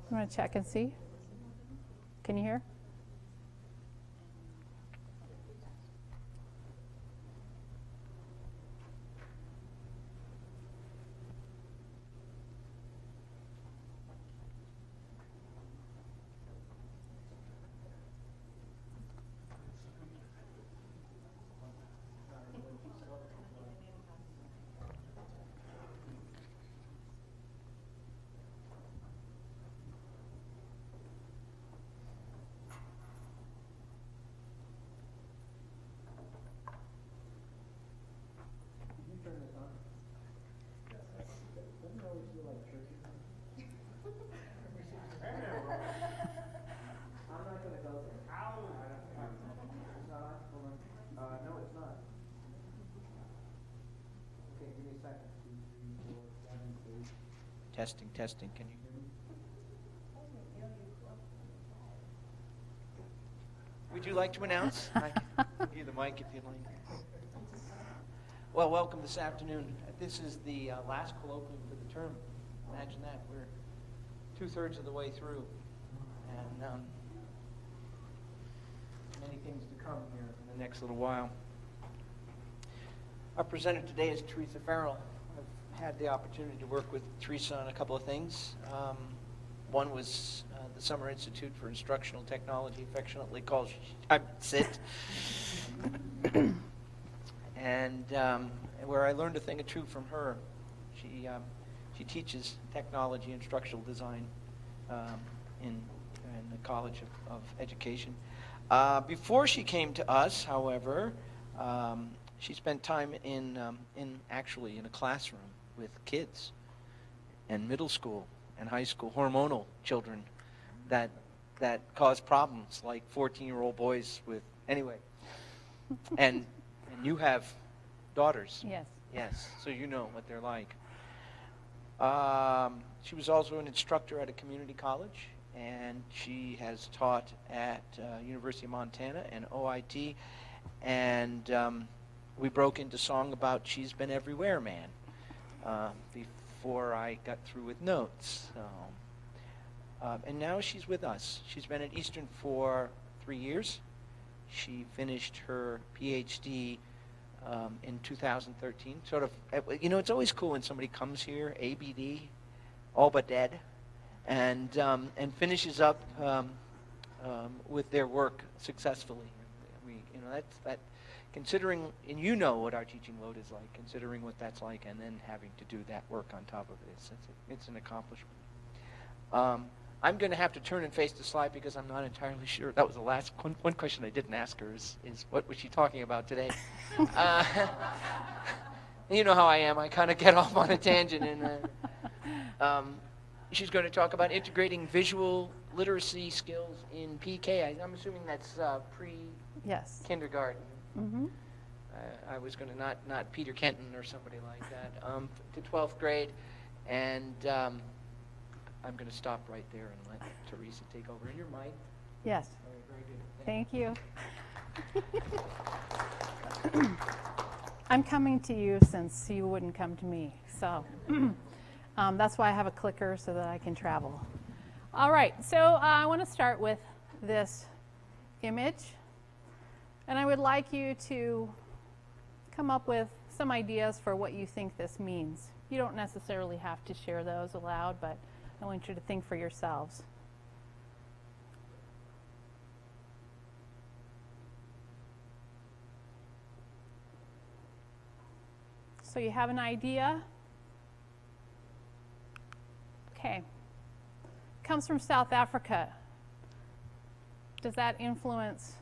I'm going to check and see. Can you hear? Testing, testing. Can you hear me? Would you like to announce? I can give you the mic if you'd like. Well, welcome this afternoon. This is the last colloquium for the term. Imagine that. We're 2/3 of the way through. And many things to come here in the next little while. Our presenter today is Teresa Farrell. I've had the opportunity to work with Teresa on a couple of things. One was the Summer Institute for Instructional Technology, affectionately called SIT. And where I learned a thing or two from her. She teaches technology instructional design in the College of Education. Before she came to us, however, she spent time in a classroom with kids and middle school and high school hormonal children that cause problems, like 14-year-old boys with and you have daughters. Yes. Yes, so you know what they're like. She was also an instructor at a community college, and she has taught at University of Montana and OIT, and we broke into song about She's Been Everywhere Man before I got through with notes. So, and now she's with us. She's been at Eastern for 3 years. She finished her PhD in 2013. Sort of, it's always cool when somebody comes here, ABD, all but dead, and finishes up with their work successfully. That. Considering, and you know what our teaching load is like, considering what that's like, and then having to do that work on top of it, it's an accomplishment. I'm going to have to turn and face the slide because I'm not entirely sure. That was the last one question I didn't ask her is what was she talking about today? You know how I am. I kind of get off on a tangent. And she's going to talk about integrating visual literacy skills in PK. I'm assuming that's pre-kindergarten. Yes. Mm-hmm. I was going to not Peter Kenton or somebody like that, to 12th grade. And I'm going to stop right there and let Teresa take over. And your mic? Yes. All right, very good. Thank you. I'm coming to you since you wouldn't come to me. So that's why I have a clicker so that I can travel. All right, so I want to start with this image. And I would like you to come up with some ideas for what you think this means. You don't necessarily have to share those aloud, but I want you to think for yourselves. So you have an idea? Okay. Comes from South Africa. Does that influence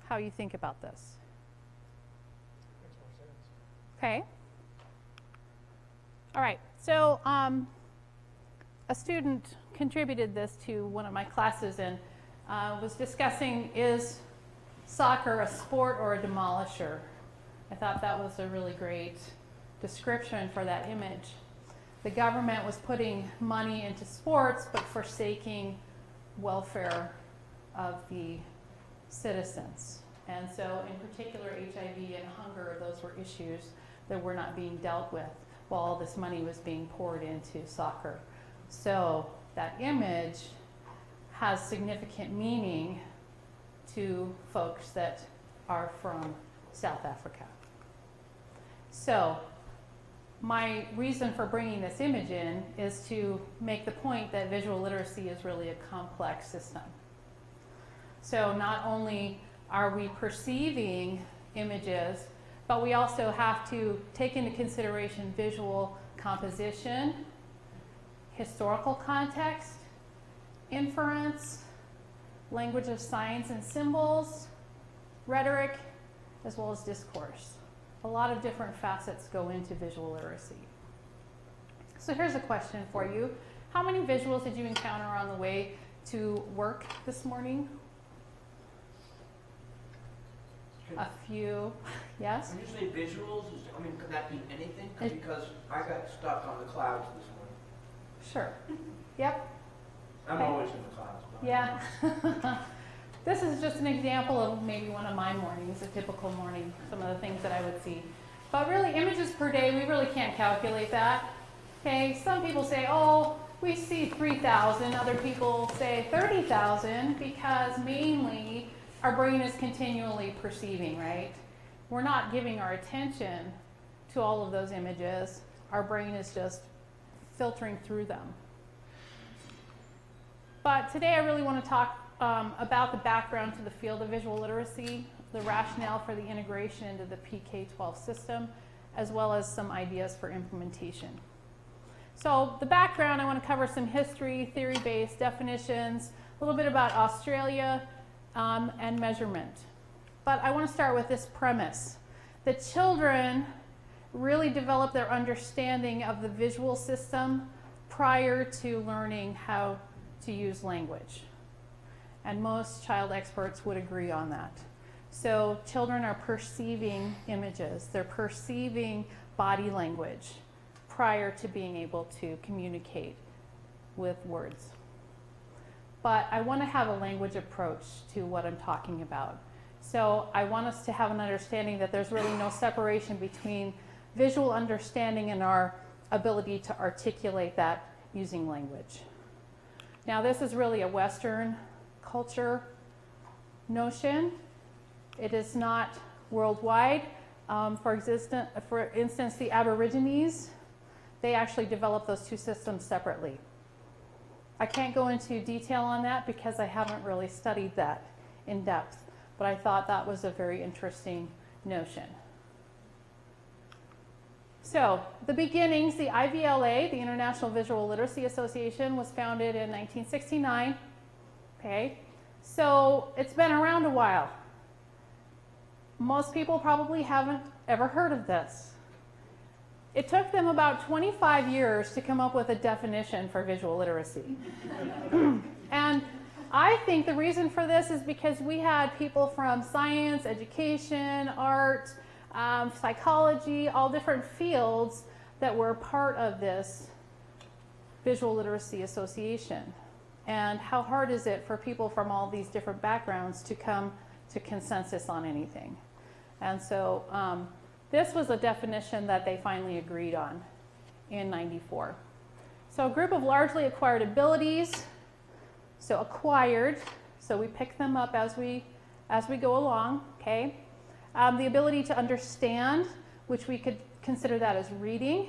how you think about this? Makes more sense. Okay. All right. So a student contributed this to one of my classes and was discussing, is soccer a sport or a demolisher? I thought that was a really great description for that image. The government was putting money into sports but forsaking welfare of the citizens. And so in particular, HIV and hunger, those were issues that were not being dealt with while all this money was being poured into soccer. So that image has significant meaning to folks that are from South Africa. So my reason for bringing this image in is to make the point that visual literacy is really a complex system. So not only are we perceiving images, but we also have to take into consideration visual composition, historical context, inference, language of signs and symbols, rhetoric, as well as discourse. A lot of different facets go into visual literacy. So here's a question for you. How many visuals did you encounter on the way to work this morning? A few, yes? When you say visuals, could that be anything? Because I got stuck on the clouds this morning. Sure. Yep. I'm Okay. always in the clouds. But Yeah. This is just an example of maybe one of my mornings, a typical morning, some of the things that I would see. But really, images per day, we really can't calculate that. Okay, some people say, oh, we see 3,000. Other people say 30,000 because mainly our brain is continually perceiving, right? We're not giving our attention to all of those images. Our brain is just filtering through them. But today I really want to talk about the background to the field of visual literacy, the rationale for the integration into the PK-12 system, as well as some ideas for implementation. So the background, I want to cover some history, theory-based definitions, a little bit about Australia, and measurement. But I want to start with this premise, that children really develop their understanding of the visual system prior to learning how to use language. And most child experts would agree on that. So children are perceiving images, they're perceiving body language prior to being able to communicate with words. But I want to have a language approach to what I'm talking about. So I want us to have an understanding that there's really no separation between visual understanding and our ability to articulate that using language. Now this is really a Western culture notion. It is not worldwide. For instance, the Aborigines, they actually developed those two systems separately. I can't go into detail on that because I haven't really studied that in depth, but I thought that was a very interesting notion. So the beginnings, the IVLA, the International Visual Literacy Association, was founded in 1969. Okay, so it's been around a while. Most people probably haven't ever heard of this. It took them about 25 years to come up with a definition for visual literacy. And I think the reason for this is because we had people from science, education, art, psychology, all different fields that were part of this Visual Literacy Association. And how hard is it for people from all these different backgrounds to come to consensus on anything? And so this was a definition that they finally agreed on in '94. So a group of largely acquired abilities, so acquired, so we pick them up as we go along, okay? The ability to understand, which we could consider that as reading,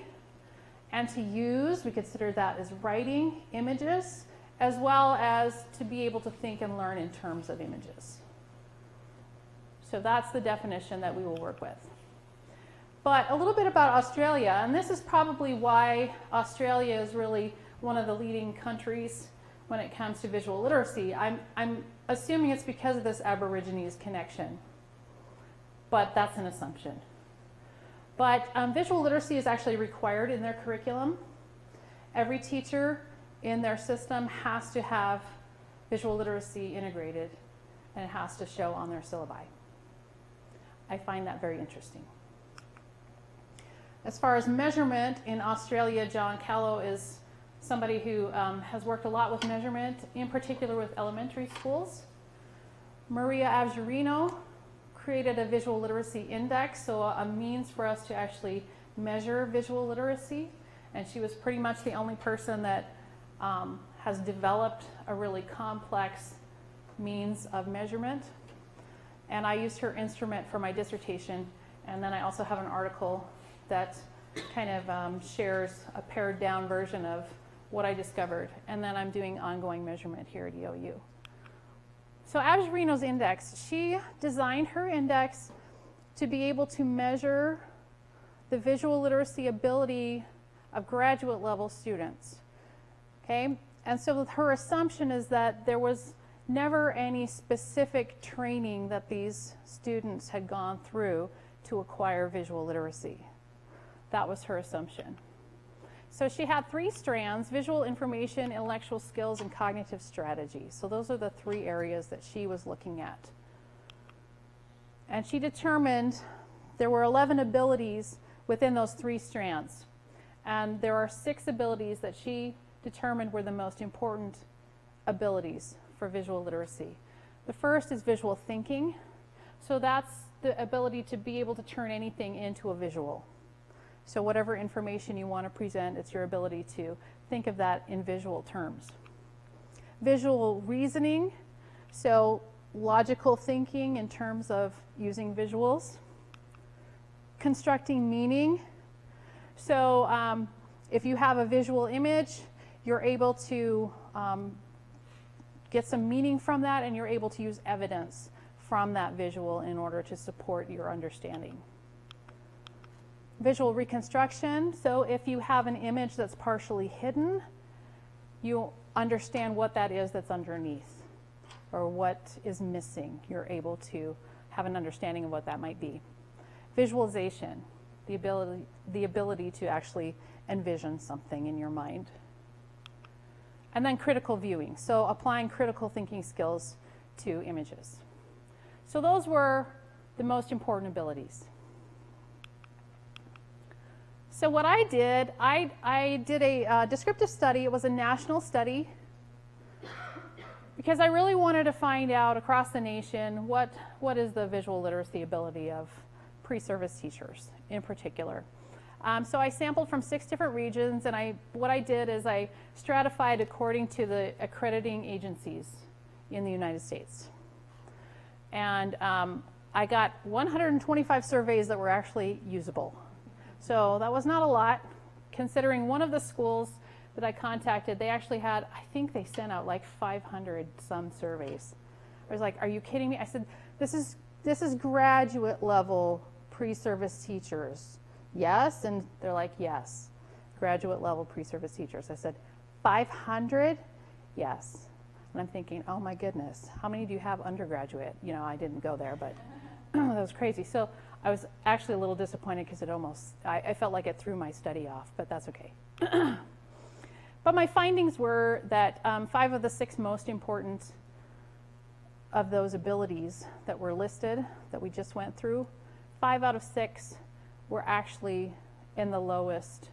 and to use, we consider that as writing images, as well as to be able to think and learn in terms of images. So that's the definition that we will work with. But a little bit about Australia, and this is probably why Australia is really one of the leading countries when it comes to visual literacy. I'm assuming it's because of this Aborigines connection, but that's an assumption. But visual literacy is actually required in their curriculum. Every teacher in their system has to have visual literacy integrated, and it has to show on their syllabi. I find that very interesting. As far as measurement in Australia, John Callow is somebody who has worked a lot with measurement, in particular with elementary schools. Maria Avgerino created a visual literacy index, so a means for us to actually measure visual literacy. And she was pretty much the only person that has developed a really complex means of measurement. And I used her instrument for my dissertation. And then I also have an article that kind of shares a pared down version of what I discovered. And then I'm doing ongoing measurement here at EOU. So Azzarino's index, she designed her index to be able to measure the visual literacy ability of graduate level students. Okay? And so her assumption is that there was never any specific training that these students had gone through to acquire visual literacy. That was her assumption. So she had 3 strands: visual information, intellectual skills, and cognitive strategy. So those are the 3 areas that she was looking at. And she determined there were 11 abilities within those 3 strands. And there are 6 abilities that she determined were the most important abilities for visual literacy. The first is visual thinking. So that's the ability to be able to turn anything into a visual. So whatever information you want to present, it's your ability to think of that in visual terms. Visual reasoning, so logical thinking in terms of using visuals. Constructing meaning, so if you have a visual image, you're able to get some meaning from that, and you're able to use evidence from that visual in order to support your understanding. Visual reconstruction, so if you have an image that's partially hidden, you understand what that is that's underneath or what is missing. You're able to have an understanding of what that might be. Visualization, the ability to actually envision something in your mind. And then critical viewing, so applying critical thinking skills to images. So those were the most important abilities. So what I did a descriptive study. It was a national study because I really wanted to find out across the nation what is the visual literacy ability of pre-service teachers in particular. So I sampled from 6 different regions, and what I did is I stratified according to the accrediting agencies in the United States. And I got 125 surveys that were actually usable. So that was not a lot, considering one of the schools that I contacted, they actually had, I think they sent out like 500 some surveys. I was like, are you kidding me? I said, this is graduate level pre-service teachers. Yes? And they're like, yes, graduate level pre-service teachers. I said, 500? Yes. And I'm thinking, oh my goodness, how many do you have undergraduate? You know, I didn't go there, but that was crazy. So I was actually a little disappointed because I felt like it threw my study off, but that's okay. But my findings were that 5 of the 6 most important of those abilities that were listed, that we just went through, 5 out of 6 were actually in the lowest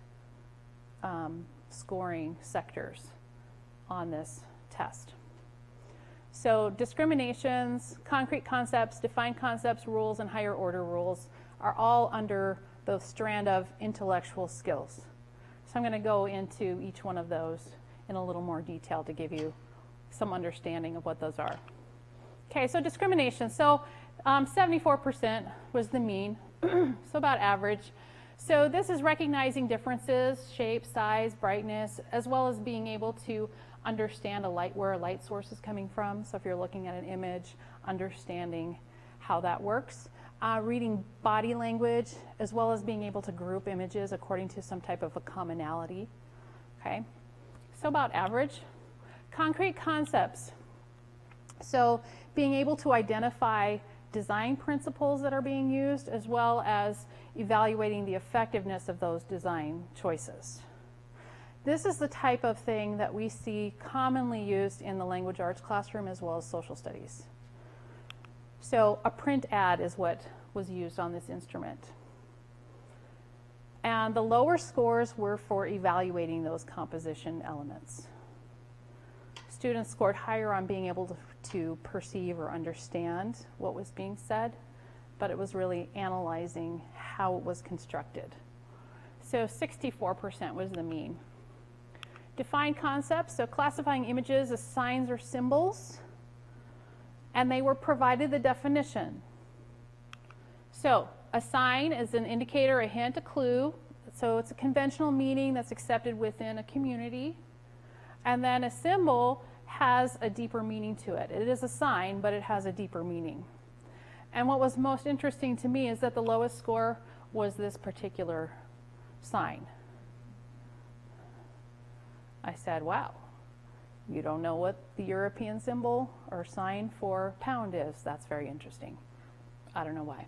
scoring sectors on this test. So discriminations, concrete concepts, defined concepts, rules, and higher order rules are all under the strand of intellectual skills. So I'm going to go into each one of those in a little more detail to give you some understanding of what those are. Okay, so discrimination. So 74% was the mean, so about average. So this is recognizing differences, shape, size, brightness, as well as being able to understand where a light source is coming from. So if you're looking at an image, understanding how that works. Reading body language, as well as being able to group images according to some type of a commonality. Okay, so about average. Concrete concepts. So being able to identify design principles that are being used, as well as evaluating the effectiveness of those design choices. This is the type of thing that we see commonly used in the language arts classroom as well as social studies. So a print ad is what was used on this instrument. And the lower scores were for evaluating those composition elements. Students scored higher on being able to perceive or understand what was being said, but it was really analyzing how it was constructed. So 64% was the mean. Define concepts, so classifying images as signs or symbols, and they were provided the definition. So a sign is an indicator, a hint, a clue, so it's a conventional meaning that's accepted within a community. And then a symbol has a deeper meaning to it. It is a sign, but it has a deeper meaning. And what was most interesting to me is that the lowest score was this particular sign. I said, wow, you don't know what the European symbol or sign for pound is. That's very interesting. I don't know why.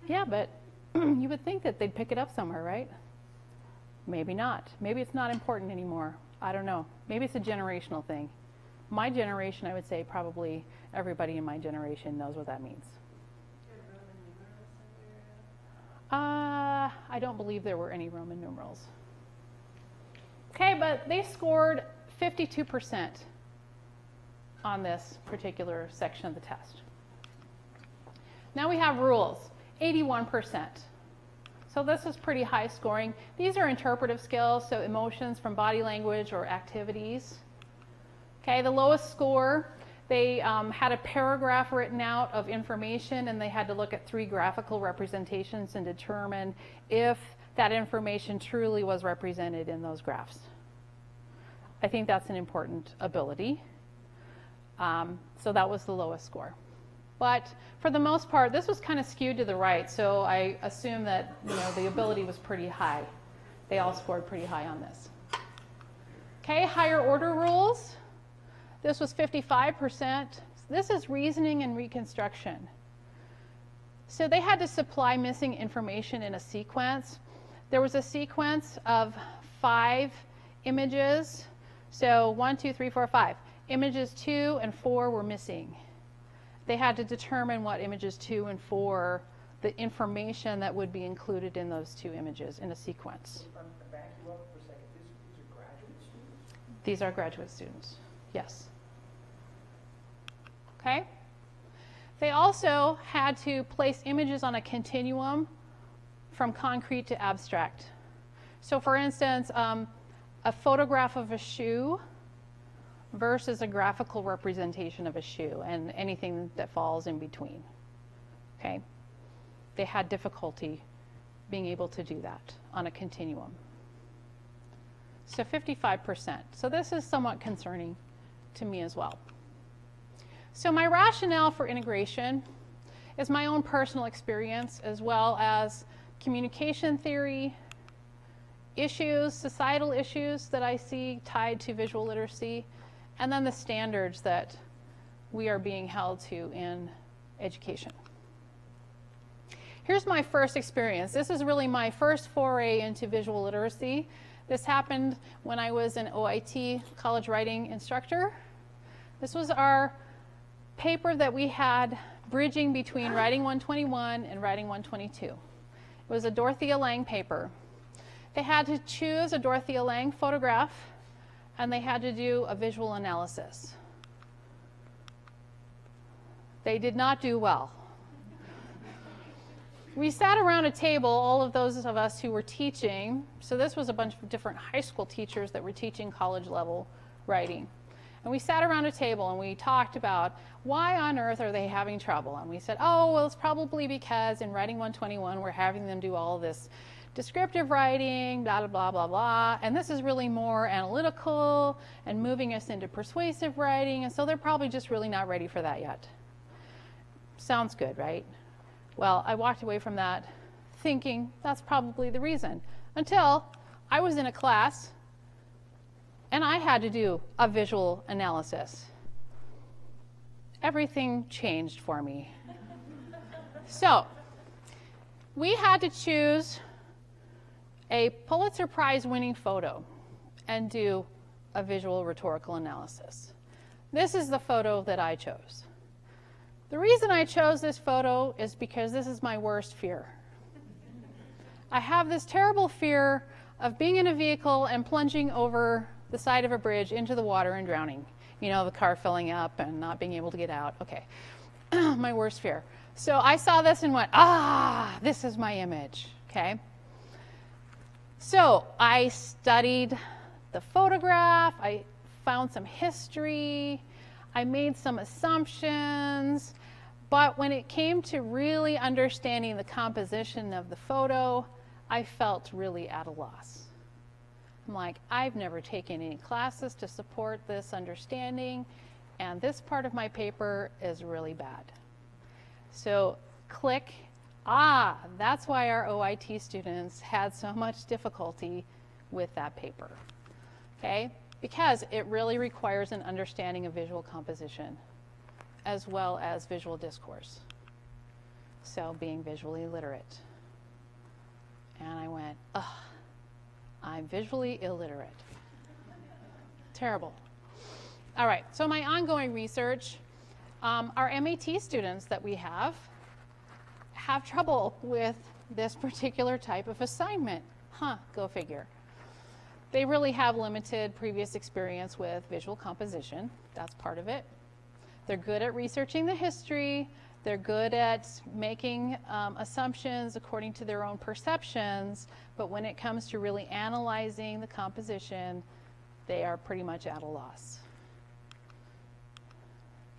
Yeah, but you would think that they'd pick it up somewhere, right? Maybe not. Maybe it's not important anymore. I don't know. Maybe it's a generational thing. My generation, I would say probably everybody in my generation knows what that means. I don't believe there were any Roman numerals. Okay, but they scored 52% on this particular section of the test. Now we have rules, 81%. So this is pretty high scoring. These are interpretive skills, so emotions from body language or activities. Okay, the lowest score, they had a paragraph written out of information, and they had to look at 3 graphical representations and determine if that information truly was represented in those graphs. I think that's an important ability. So that was the lowest score. But for the most part, this was kind of skewed to the right, so I assume that the ability was pretty high. They all scored pretty high on this. Okay, higher order rules. This was 55%. This is reasoning and reconstruction. So they had to supply missing information in a sequence. There was a sequence of 5 images. So 1, 2, 3, 4, 5. Images 2 and 4 were missing. They had to determine what images 2 and 4, the information that would be included in those 2 images in a sequence. If I'm to back you up for a second, these are graduate students? These are graduate students, yes. Okay? They also had to place images on a continuum from concrete to abstract. So for instance, a photograph of a shoe versus a graphical representation of a shoe and anything that falls in between. Okay? They had difficulty being able to do that on a continuum. So 55%. So this is somewhat concerning to me as well. So my rationale for integration is my own personal experience as well as communication theory, issues, societal issues that I see tied to visual literacy, and then the standards that we are being held to in education. Here's my first experience. This is really my first foray into visual literacy. This happened when I was an OIT college writing instructor. This was our paper that we had bridging between Writing 121 and Writing 122. It was a Dorothea Lange paper. They had to choose a Dorothea Lange photograph, and they had to do a visual analysis. They did not do well. We sat around a table, all of those of us who were teaching. So this was a bunch of different high school teachers that were teaching college level writing. And we sat around a table and we talked about why on earth are they having trouble. And we said, oh, well, it's probably because in Writing 121 we're having them do all this descriptive writing, blah, blah, blah, blah, blah. And this is really more analytical and moving us into persuasive writing. And so they're probably just really not ready for that yet. Sounds good, right? Well, I walked away from that thinking that's probably the reason, until I was in a class and I had to do a visual analysis. Everything changed for me. So we had to choose a Pulitzer Prize winning photo and do a visual rhetorical analysis. This is the photo that I chose. The reason I chose this photo is because this is my worst fear. I have this terrible fear of being in a vehicle and plunging over the side of a bridge into the water and drowning. You know, the car filling up and not being able to get out. Okay, my worst fear. So I saw this and went, this is my image, okay? So I studied the photograph, I found some history, I made some assumptions, but when it came to really understanding the composition of the photo, I felt really at a loss. I'm like, I've never taken any classes to support this understanding, and this part of my paper is really bad. So click, that's why our OIT students had so much difficulty with that paper, okay? Because it really requires an understanding of visual composition as well as visual discourse. So being visually literate. And I went, ugh, I'm visually illiterate. Terrible. All right, so my ongoing research, our MAT students that we have trouble with this particular type of assignment. Go figure. They really have limited previous experience with visual composition. That's part of it. They're good at researching the history. They're good at making assumptions according to their own perceptions. But when it comes to really analyzing the composition, they are pretty much at a loss.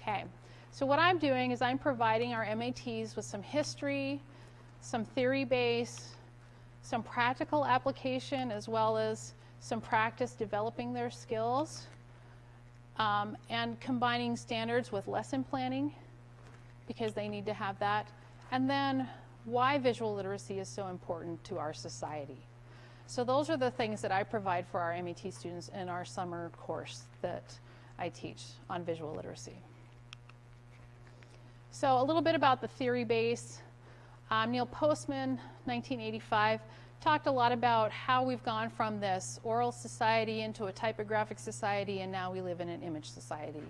Okay. So what I'm doing is I'm providing our MATs with some history, some theory base, some practical application, as well as some practice developing their skills, and combining standards with lesson planning, because they need to have that. And then why visual literacy is so important to our society. So those are the things that I provide for our MAT students in our summer course that I teach on visual literacy. So a little bit about the theory base. Neil Postman, 1985, talked a lot about how we've gone from this oral society into a typographic society, and now we live in an image society.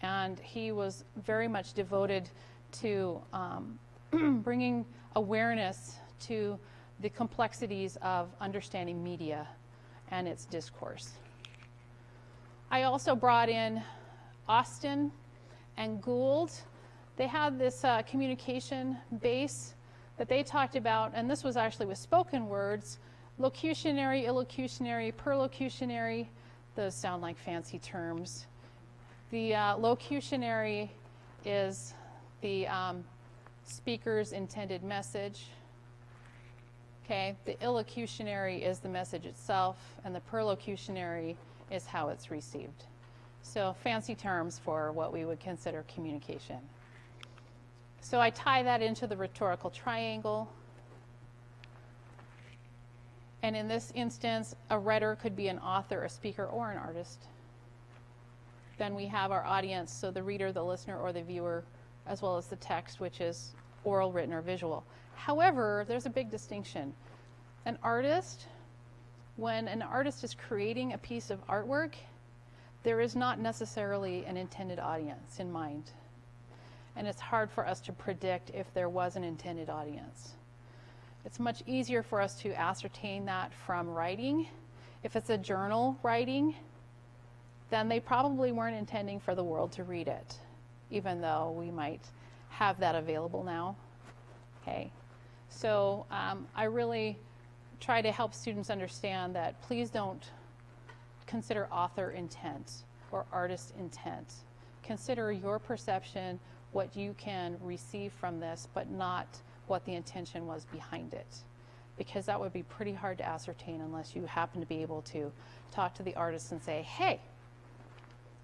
And he was very much devoted to bringing awareness to the complexities of understanding media and its discourse. I also brought in Austin and Gould. They had this communication base that they talked about, and this was actually with spoken words: locutionary, illocutionary, perlocutionary. Those sound like fancy terms. The locutionary is the speaker's intended message. Okay, the illocutionary is the message itself, and the perlocutionary is how it's received. So fancy terms for what we would consider communication. So I tie that into the rhetorical triangle. And in this instance, a writer could be an author, a speaker, or an artist. Then we have our audience, so the reader, the listener, or the viewer, as well as the text, which is oral, written, or visual. However, there's a big distinction. An artist, when an artist is creating a piece of artwork, there is not necessarily an intended audience in mind. And it's hard for us to predict if there was an intended audience. It's much easier for us to ascertain that from writing. If it's a journal writing, then they probably weren't intending for the world to read it, even though we might have that available now. Okay, so I really try to help students understand that please don't consider author intent or artist intent. Consider your perception, what you can receive from this, but not what the intention was behind it, because that would be pretty hard to ascertain unless you happen to be able to talk to the artist and say, hey,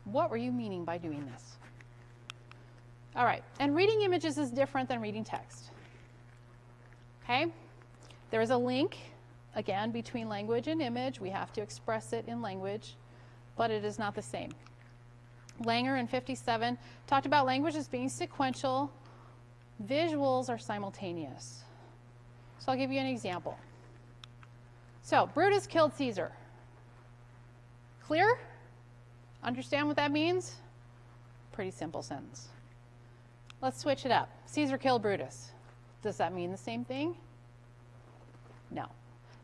what were you meaning by doing this? All right, and reading images is different than reading text. Okay, there is a link, again, between language and image. We have to express it in language, but it is not the same. Langer in 57 talked about language as being sequential. Visuals are simultaneous. So I'll give you an example. So Brutus killed Caesar. Clear? Understand what that means? Pretty simple sentence. Let's switch it up. Caesar killed Brutus. Does that mean the same thing? No.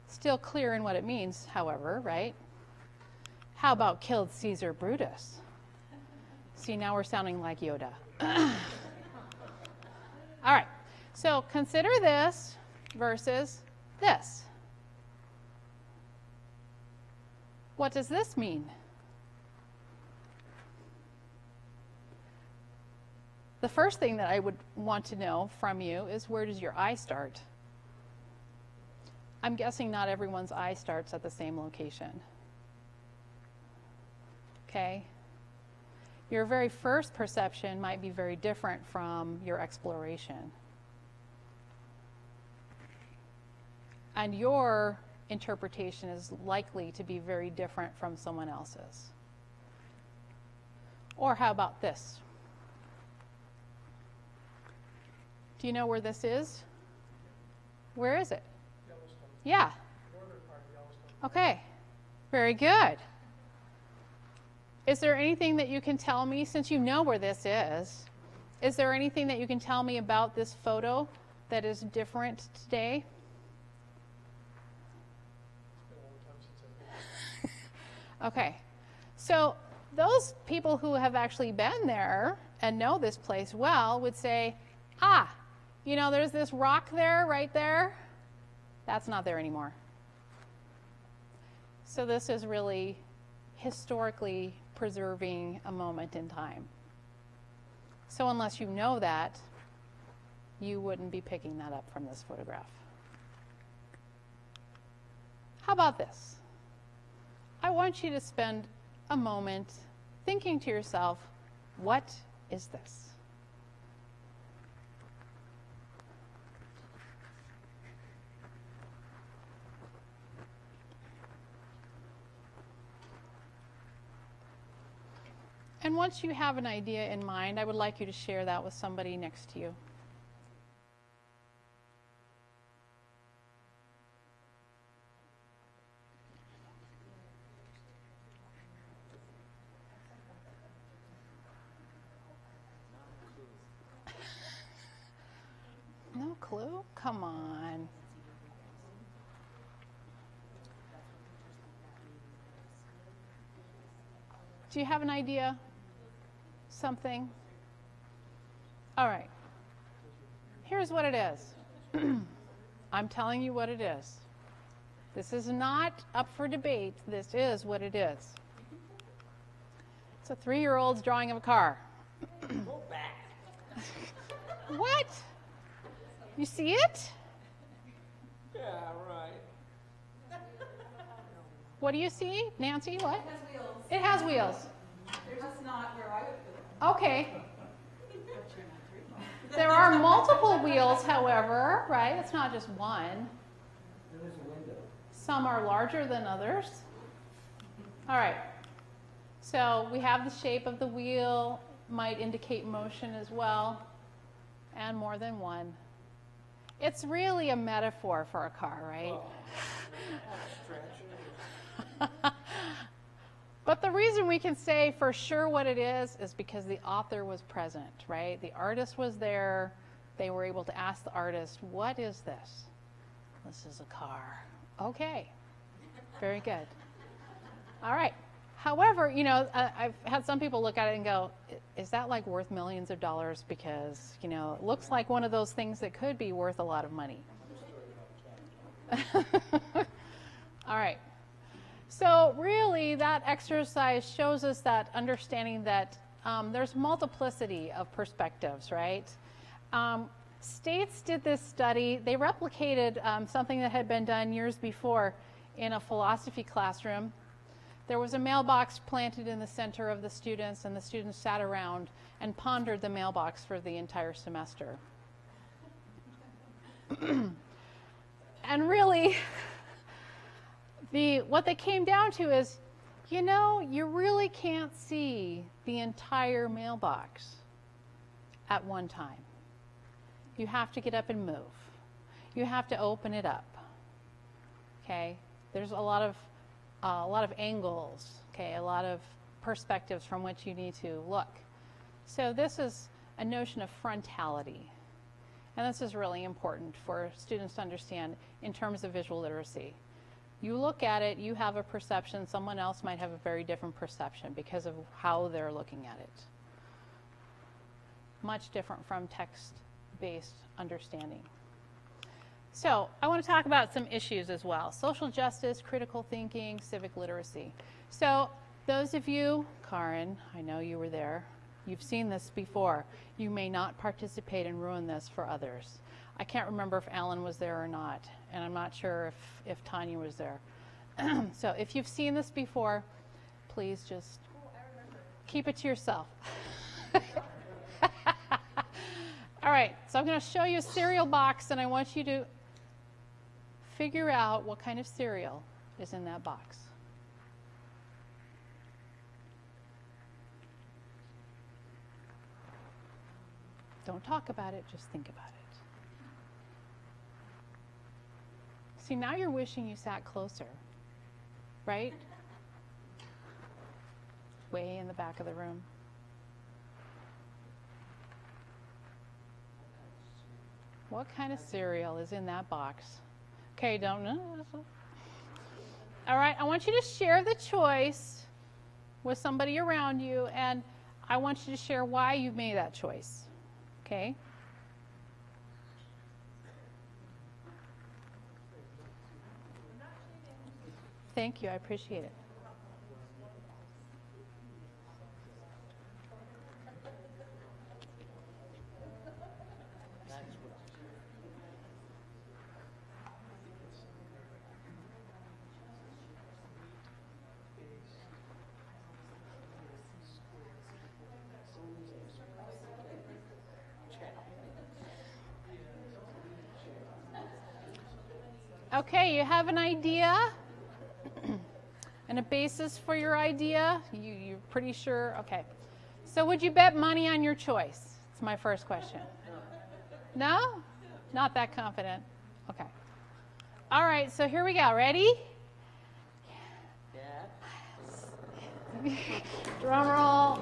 Still clear in what it means, however, right? How about killed Caesar Brutus? See, now we're sounding like Yoda. All right, so consider this versus this. What does this mean? The first thing that I would want to know from you is, where does your eye start? I'm guessing not everyone's eye starts at the same location. Okay? Your very first perception might be very different from your exploration. And your interpretation is likely to be very different from someone else's. Or how about this? Do you know where this is? Where is it? Yellowstone. Yeah. Northern part of Yellowstone. Okay. Very good. Is there anything that you can tell me, since you know where this is there anything that you can tell me about this photo that is different today? It's been a long time since I've been. Okay. So those people who have actually been there and know this place well would say, you know, there's this rock there, right there. That's not there anymore. So this is really historically preserving a moment in time. So unless you know that, you wouldn't be picking that up from this photograph. How about this? I want you to spend a moment thinking to yourself, what is this? And once you have an idea in mind, I would like you to share that with somebody next to you. No clue? Come on. Do you have an idea? Something? All right. Here's what it is. I'm telling you what it is. This is not up for debate. This is what it is. It's a 3-year-old's drawing of a car. Go back. What? You see it? Yeah, right. What do you see? Nancy, what? It has wheels. It has wheels. They're just not where I would put them. Okay. There are multiple wheels, however, right? It's not just one. There's a window. Some are larger than others. All right. So we have the shape of the wheel, might indicate motion as well, and more than one. It's really a metaphor for a car, right? But the reason we can say for sure what it is because the author was present, right? The artist was there. They were able to ask the artist, what is this? This is a car. Okay. Very good. All right. However, you know, I've had some people look at it and go, is that like worth millions of dollars? Because, you know, it looks like one of those things that could be worth a lot of money. All right. So really, that exercise shows us that understanding that there's multiplicity of perspectives, right? States did this study. They replicated something that had been done years before in a philosophy classroom. There was a mailbox planted in the center of the students, and the students sat around and pondered the mailbox for the entire semester. And really, what they came down to is, you know, you really can't see the entire mailbox at one time. You have to get up and move. You have to open it up. Okay? There's a lot of angles, okay, a lot of perspectives from which you need to look. So this is a notion of frontality. And this is really important for students to understand in terms of visual literacy. You look at it, you have a perception, someone else might have a very different perception because of how they're looking at it. Much different from text-based understanding. So I want to talk about some issues as well. Social justice, critical thinking, civic literacy. So those of you, Karen, I know you were there. You've seen this before. You may not participate and ruin this for others. I can't remember if Alan was there or not, and I'm not sure if Tanya was there. So if you've seen this before, please just keep it to yourself. All right, so I'm going to show you a cereal box, and I want you to figure out what kind of cereal is in that box. Don't talk about it, just think about it. See, now you're wishing you sat closer, right? Way in the back of the room. What kind of cereal is in that box? Okay, don't know. All right, I want you to share the choice with somebody around you, and I want you to share why you made that choice. Okay? Thank you, I appreciate it. Okay, you have an idea and a basis for your idea? You're pretty sure? Okay. So would you bet money on your choice? That's my first question. No? Not that confident? Okay. All right, so here we go. Ready? Yeah. Drum roll.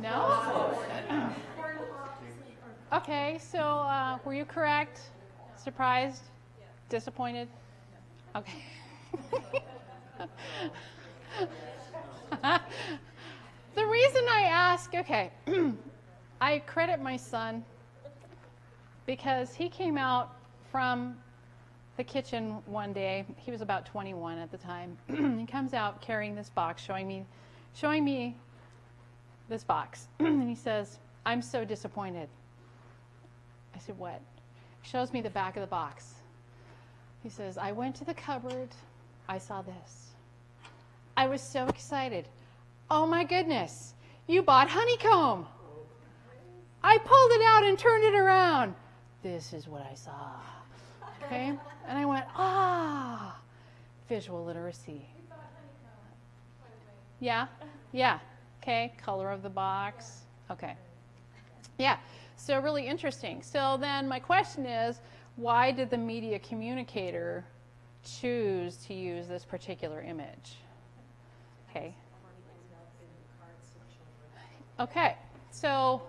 No? Okay, so were you correct? Surprised? Disappointed? Okay. The reason I ask, okay, I credit my son because he came out from the kitchen one day. He was about 21 at the time. He comes out carrying this box, showing me this box. And he says, "I'm so disappointed." I said, "What?" He shows me the back of the box. He says, "I went to the cupboard. I saw this. I was so excited. Oh my goodness, you bought honeycomb." I pulled it out and turned it around. This is what I saw. Okay? And I went, visual literacy. Yeah? Yeah. Okay, color of the box. Okay. Yeah. So really interesting. So then my question is, why did the media communicator choose to use this particular image? Okay. Okay. So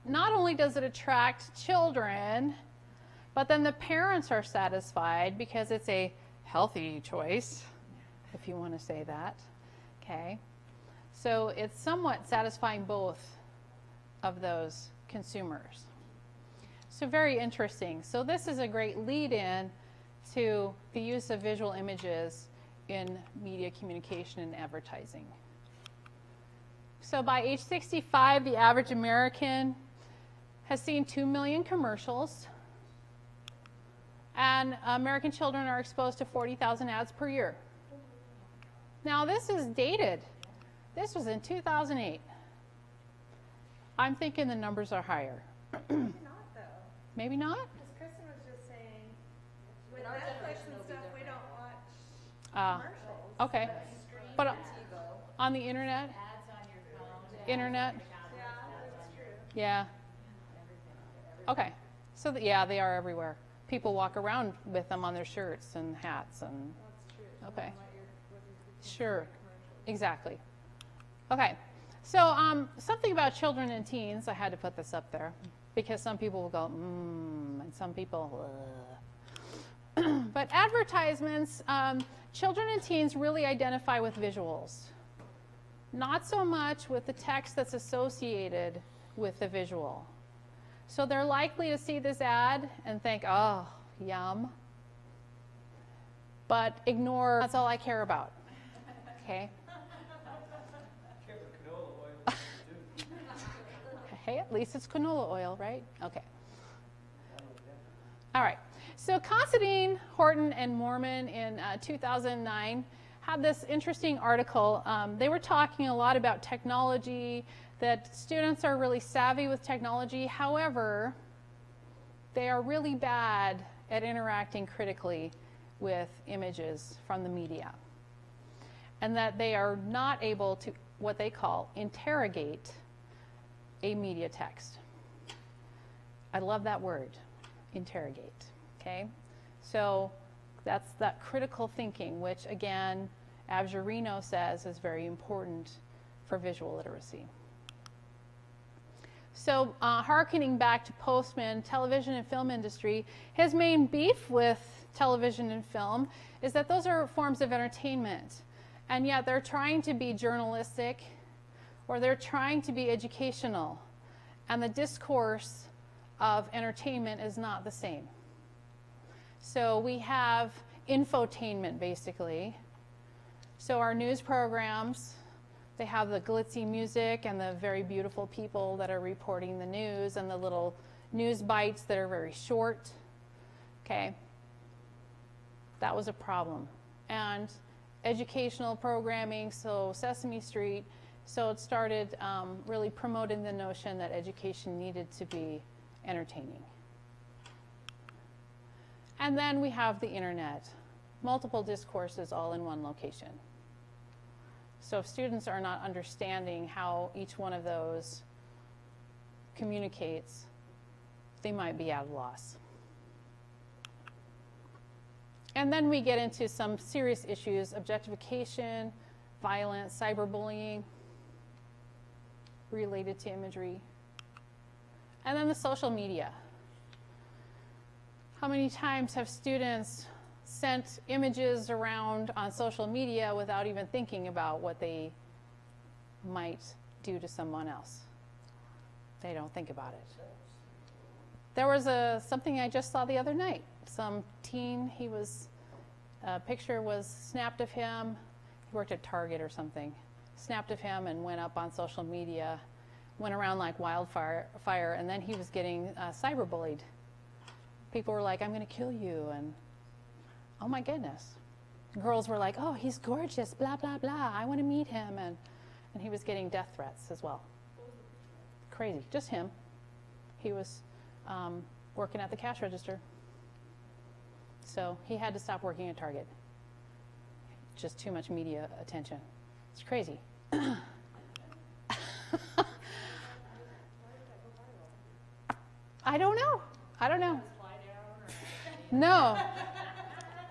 not only does it attract children, but then the parents are satisfied because it's a healthy choice, if you want to say that. Okay. So it's somewhat satisfying both of those consumers. So very interesting. So this is a great lead-in to the use of visual images in media communication and advertising. So by age 65, the average American has seen 2 million commercials, and American children are exposed to 40,000 ads per year. Now this is dated. This was in 2008. I'm thinking the numbers are higher. Maybe not, though. Maybe not? Because Kristen was just saying, with Netflix and stuff, we don't watch commercials. Okay. But on the internet? Ads on your phone. Internet? Yeah, that's true. Yeah. Okay. So yeah, they are everywhere. People walk around with them on their shirts and hats and. That's true. Okay. Sure. Exactly. Okay. So something about children and teens, I had to put this up there because some people will go, and some people, But advertisements, children and teens really identify with visuals. Not so much with the text that's associated with the visual. So they're likely to see this ad and think, oh, yum. But ignore, that's all I care about. Okay? Care for canola oil too. Hey, at least it's canola oil, right? Okay. All right. So Considine, Horton, and Mormon in 2009 had this interesting article. They were talking a lot about technology, that students are really savvy with technology. However, they are really bad at interacting critically with images from the media. And that they are not able to, what they call, interrogate a media text. I love that word, interrogate, okay? So that's that critical thinking, which again, Abjarino says is very important for visual literacy. So hearkening back to Postman, television and film industry, his main beef with television and film is that those are forms of entertainment. And yet they're trying to be journalistic or they're trying to be educational. And the discourse of entertainment is not the same. So we have infotainment, basically. So our news programs, they have the glitzy music and the very beautiful people that are reporting the news and the little news bites that are very short. Okay. That was a problem. And educational programming, so Sesame Street, so it started really promoting the notion that education needed to be entertaining. And then we have the internet, multiple discourses all in one location. So if students are not understanding how each one of those communicates, they might be at a loss. And then we get into some serious issues: objectification, violence, cyberbullying related to imagery. And then the social media. How many times have students sent images around on social media without even thinking about what they might do to someone else? They don't think about it. There was something I just saw the other night. Some teen, a picture was snapped of him. He worked at Target or something. Snapped of him and went up on social media, went around like wildfire, and then he was getting cyberbullied. People were like, "I'm going to kill you," and oh my goodness. Girls were like, "Oh, he's gorgeous, blah, blah, blah. I want to meet him," and he was getting death threats as well. Crazy, just him. He was working at the cash register. So he had to stop working at Target. Just too much media attention. It's crazy. I don't know. No.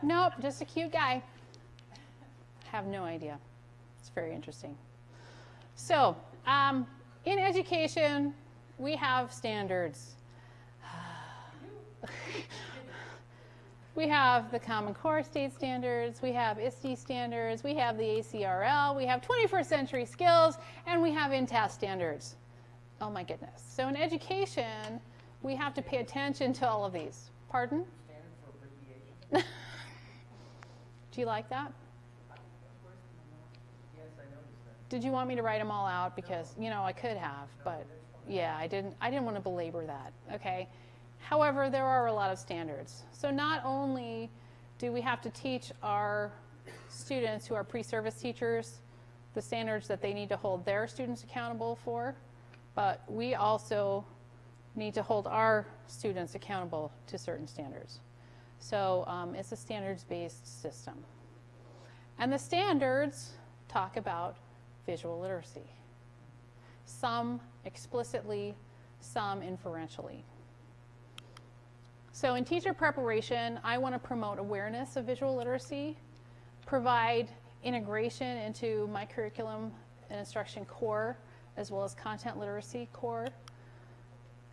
Nope, just a cute guy. Have no idea. It's very interesting. So, in education, we have standards. We have the Common Core State Standards, we have ISTE standards, we have the ACRL, we have 21st Century Skills, and we have INTAS standards. Oh my goodness. So in education, we have to pay attention to all of these. Pardon? Standard for abbreviation. Do you like that? Yes, I noticed that. Did you want me to write them all out? Because, I could have, but yeah, I didn't want to belabor that, okay? However, there are a lot of standards. So not only do we have to teach our students who are pre-service teachers the standards that they need to hold their students accountable for, but we also need to hold our students accountable to certain standards. So it's a standards-based system. And the standards talk about visual literacy. Some explicitly, some inferentially. So in teacher preparation, I want to promote awareness of visual literacy, provide integration into my curriculum and instruction core, as well as content literacy core.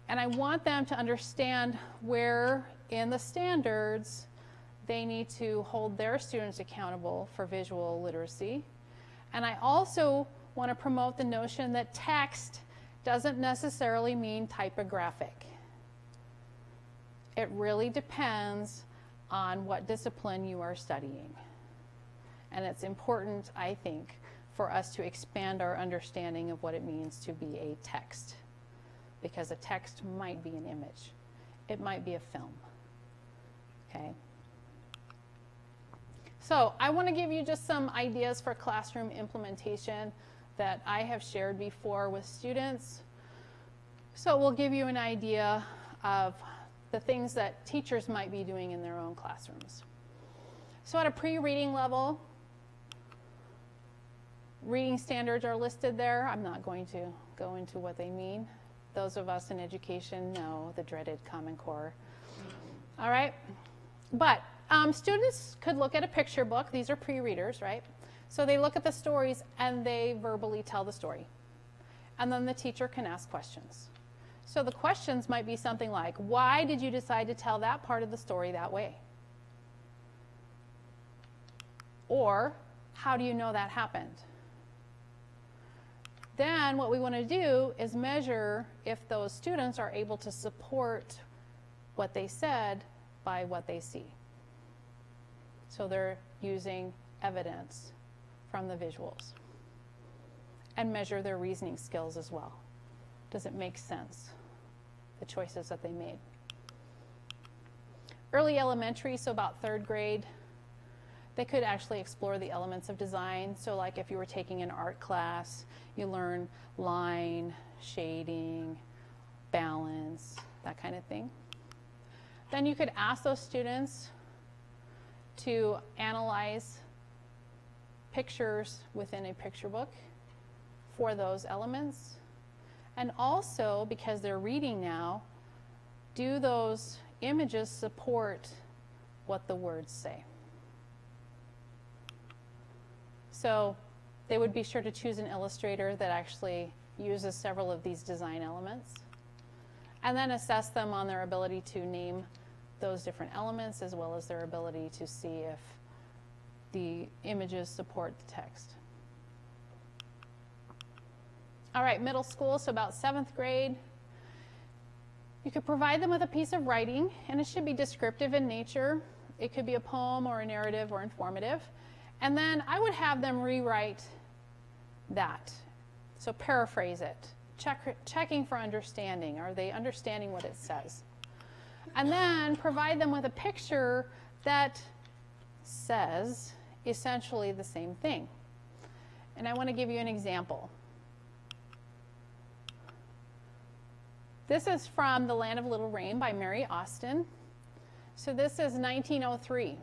And I want them to understand where in the standards they need to hold their students accountable for visual literacy. And I also want to promote the notion that text doesn't necessarily mean typographic. It really depends on what discipline you are studying. And it's important, I think, for us to expand our understanding of what it means to be a text. Because a text might be an image. It might be a film. Okay? So I want to give you just some ideas for classroom implementation that I have shared before with students. So we'll give you an idea of the things that teachers might be doing in their own classrooms. So at a pre-reading level, reading standards are listed there. I'm not going to go into what they mean. Those of us in education know the dreaded Common Core. All right? But students could look at a picture book. These are pre-readers, right? So they look at the stories and they verbally tell the story. And then the teacher can ask questions. So the questions might be something like, why did you decide to tell that part of the story that way? Or, how do you know that happened? Then what we want to do is measure if those students are able to support what they said by what they see. So they're using evidence from the visuals. And measure their reasoning skills as well. Does it make sense, the choices that they made? Early elementary, so about 3rd grade, they could actually explore the elements of design. So like if you were taking an art class, you learn line, shading, balance, that kind of thing. Then you could ask those students to analyze pictures within a picture book for those elements. And also, because they're reading now, do those images support what the words say? So they would be sure to choose an illustrator that actually uses several of these design elements, and then assess them on their ability to name those different elements, as well as their ability to see if the images support the text. All right, middle school, so about 7th grade. You could provide them with a piece of writing, and it should be descriptive in nature. It could be a poem or a narrative or informative. And then I would have them rewrite that. So paraphrase it, checking for understanding. Are they understanding what it says? And then provide them with a picture that says essentially the same thing. And I want to give you an example. This is from The Land of Little Rain by Mary Austin. So this is 1903.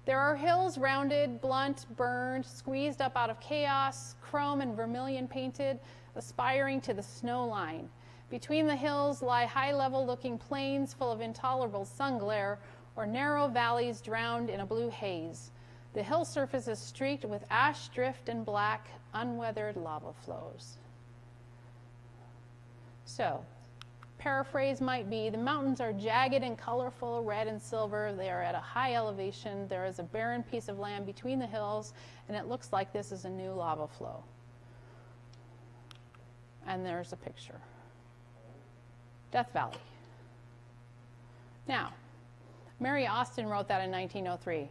There are hills rounded, blunt, burned, squeezed up out of chaos, chrome and vermilion painted, aspiring to the snow line. Between the hills lie high-level-looking plains full of intolerable sun glare, or narrow valleys drowned in a blue haze. The hill surface is streaked with ash drift and black, unweathered lava flows. So, paraphrase might be, the mountains are jagged and colorful, red and silver. They are at a high elevation. There is a barren piece of land between the hills, and it looks like this is a new lava flow. And there's a picture. Death Valley. Now, Mary Austin wrote that in 1903.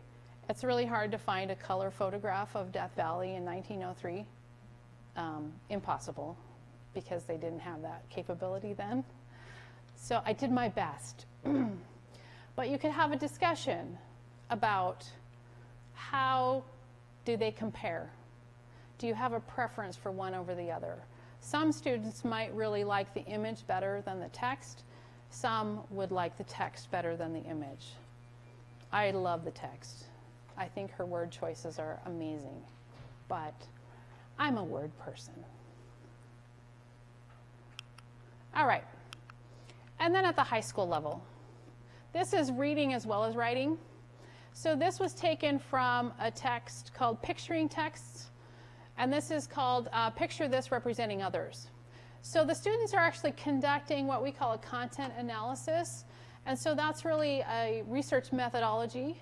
It's really hard to find a color photograph of Death Valley in 1903. Impossible, because they didn't have that capability then. So I did my best. But you could have a discussion about how do they compare? Do you have a preference for one over the other? Some students might really like the image better than the text. Some would like the text better than the image. I love the text. I think her word choices are amazing. But I'm a word person. All right. And then at the high school level. This is reading as well as writing. So this was taken from a text called Picturing Texts. And this is called Picture This Representing Others. So the students are actually conducting what we call a content analysis. And so that's really a research methodology.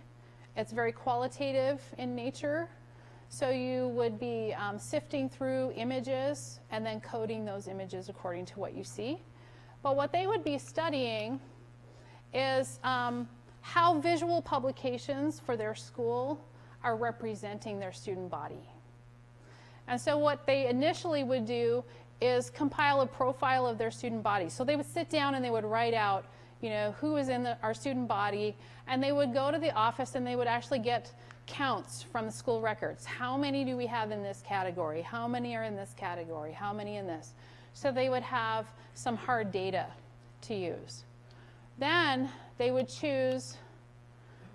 It's very qualitative in nature. So you would be sifting through images and then coding those images according to what you see. But what they would be studying is how visual publications for their school are representing their student body. And so what they initially would do is compile a profile of their student body. So they would sit down and they would write out, you know, who is in our student body, and they would go to the office and they would actually get counts from the school records. How many do we have in this category? How many are in this category? How many in this? So they would have some hard data to use. Then they would choose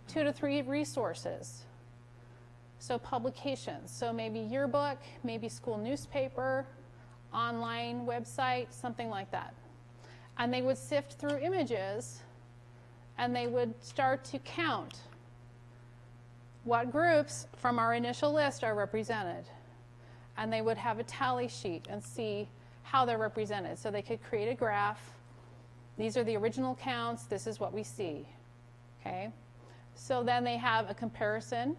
2 to 3 resources. So publications, so maybe yearbook, maybe school newspaper, online website, something like that. And they would sift through images and they would start to count what groups from our initial list are represented. And they would have a tally sheet and see how they're represented. So they could create a graph. These are the original counts. This is what we see. Okay? So then they have a comparison.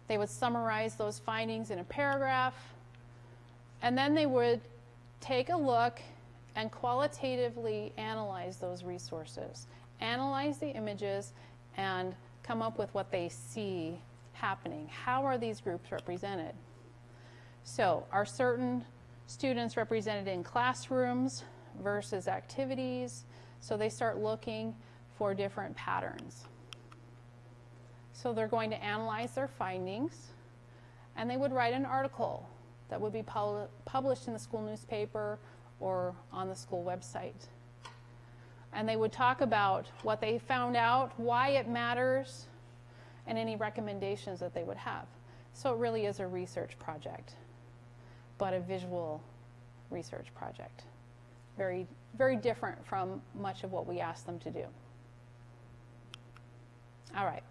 They would summarize those findings in a paragraph. And then they would take a look and qualitatively analyze those resources, analyze the images, and come up with what they see happening. How are these groups represented? So are certain students represented in classrooms versus activities? So they start looking for different patterns. So they're going to analyze their findings, and they would write an article that would be published in the school newspaper or on the school website. And they would talk about what they found out, why it matters, and any recommendations that they would have. So it really is a research project, but a visual research project. Very, very different from much of what we asked them to do. All right.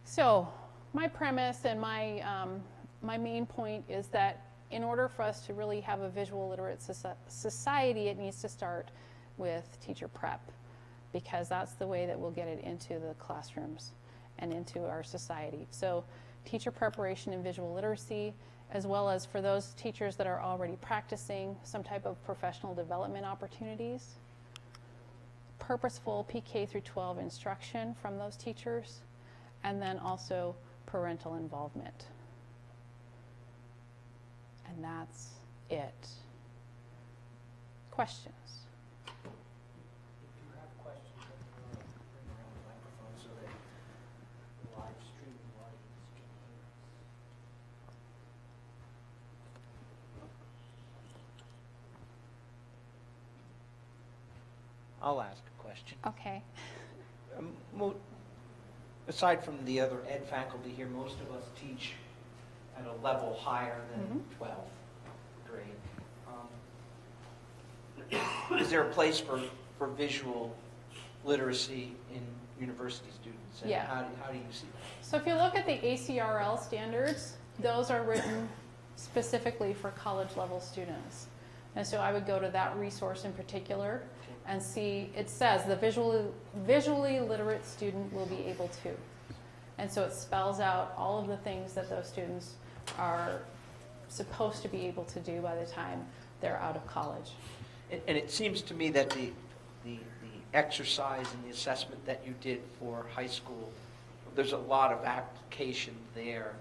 So my premise and my main point is that in order for us to really have a visual literate society, it needs to start with teacher prep, because that's the way that we'll get it into the classrooms and into our society. So teacher preparation in visual literacy, as well as for those teachers that are already practicing some type of professional development opportunities, purposeful PK through 12 instruction from those teachers, and then also parental involvement. And that's it. Questions? If you have questions, bring around the microphone so that the live streaming audience can hear us. I'll ask a question. Okay. Aside from the other ed faculty here, most of us teach at a level higher than 12th grade. Is there a place for visual literacy in university students? And Yeah. How do you see that? So if you look at the ACRL standards, those are written specifically for college level students. And so I would go to that resource in particular and see, it says the visually literate student will be able to. And so it spells out all of the things that those students are supposed to be able to do by the time they're out of college. And it seems to me that the exercise and the assessment that you did for high school, there's a lot of application there.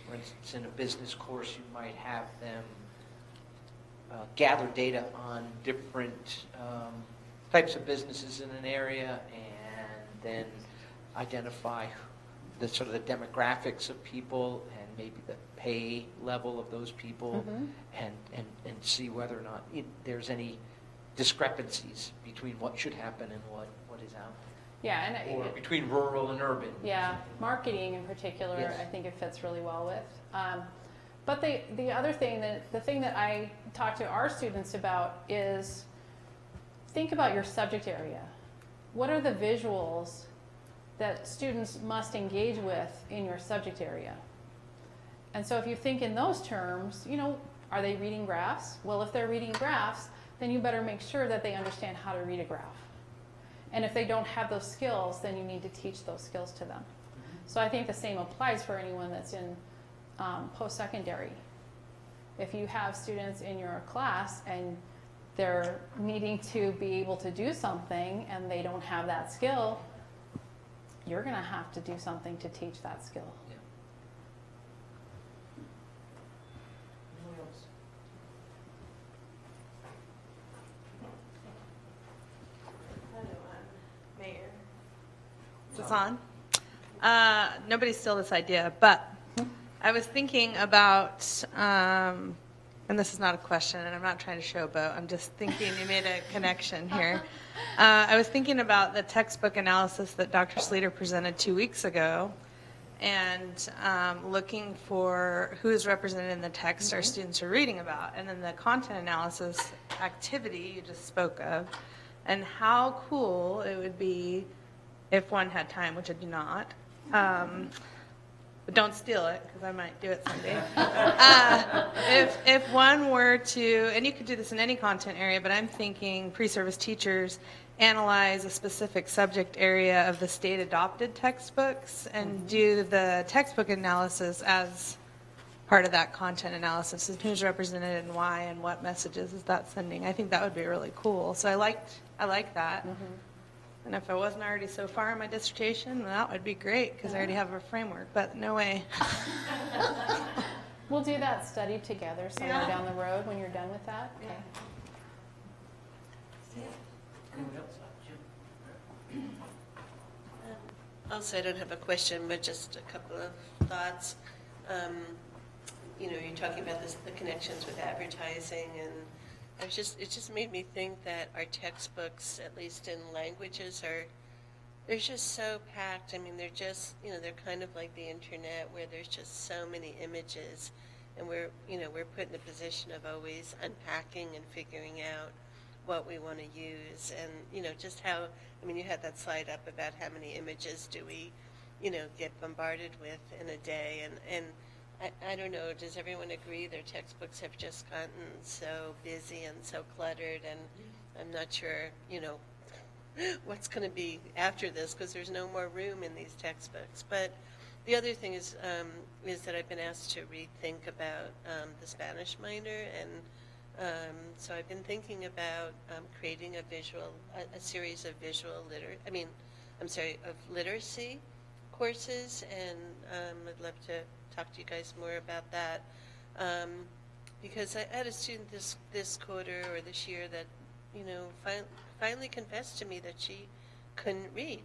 For instance, in a business course, you might have them gather data on different types of businesses in an area, and then identify the sort of the demographics of people and maybe the pay level of those people, and see whether or not there's any discrepancies between what should happen and what is out there. Yeah, and Or between rural and urban. yeah, marketing in particular, Yes. I think it fits really well with. But the other thing, the thing that I talk to our students about is think about your subject area. What are the visuals that students must engage with in your subject area? And so if you think in those terms, are they reading graphs? Well, if they're reading graphs, then you better make sure that they understand how to read a graph. And if they don't have those skills, then you need to teach those skills to them. So I think the same applies for anyone that's in post-secondary. If you have students in your class and they're needing to be able to do something and they don't have that skill, you're going to have to do something to teach that skill. Yeah. Anyone else? Mayor. Is this on? Nobody stole this idea, but I was thinking about, and this is not a question, and I'm not trying to showboat. I'm just thinking you made a connection here. I was thinking about the textbook analysis that Dr. Sleater presented 2 weeks ago, and looking for who is represented in the text our students are reading about, and then the content analysis activity you just spoke of, and how cool it would be if one had time, which I do not. But don't steal it, because I might do it someday. If one were to, and you could do this in any content area, but I'm thinking pre-service teachers analyze a specific subject area of the state-adopted textbooks and do the textbook analysis as part of that content analysis, and who's represented and why and what messages is that sending. I think that would be really cool. So I like that. And if I wasn't already so far in my dissertation, that would be great, because I already have a framework, but no way. We'll do that study together somewhere down the road when you're done with that. Okay. Anyone else? Jim? Also, I don't have a question, but just a couple of thoughts. You're talking about the connections with advertising, and it just made me think that our textbooks, at least in languages, they're just so packed. I mean, they're just, they're kind of like the internet, where there's just so many images, and we're put in the position of always unpacking and figuring out what we want to use, and just how, you had that slide up about how many images do we get bombarded with in a day, and I don't know, does everyone agree their textbooks have just gotten so busy and so cluttered, and I'm not sure what's going to be after this, because there's no more room in these textbooks. But the other thing is that I've been asked to rethink about the Spanish minor, and so I've been thinking about creating a series of literacy courses, and I'd love to talk to you guys more about that, because I had a student this quarter or this year that finally confessed to me that she couldn't read.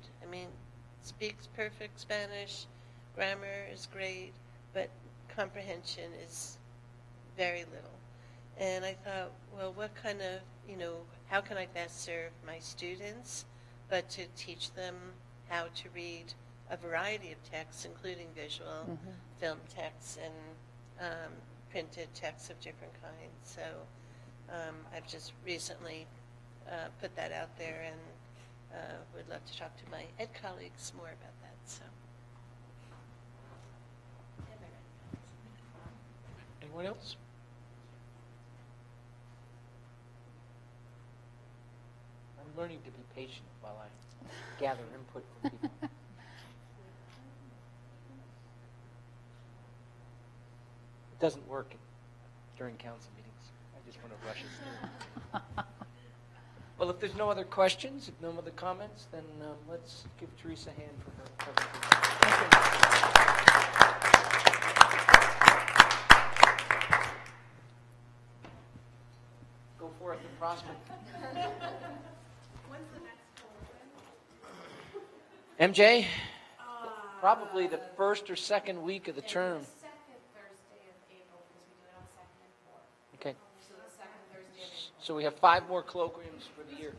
Speaks perfect Spanish, grammar is great, but comprehension is very little. And I thought, well, what kind of, how can I best serve my students, but to teach them how to read a variety of texts, including visual, film texts, and printed texts of different kinds. So I've just recently put that out there, and would love to talk to my ed colleagues more about that. So. Anyone else? I'm learning to be patient while I gather input from people. It doesn't work during council meetings. I just want to rush us through. Well, if there's no other questions, if no other comments, then let's give Teresa a hand for her presentation. Go forth and prosper. When's the next one? MJ? Probably the first or second week of the term. Second Thursday of April, because we do it on second and fourth. Okay. So the second Thursday of April. So we have 5 more colloquiums for the year.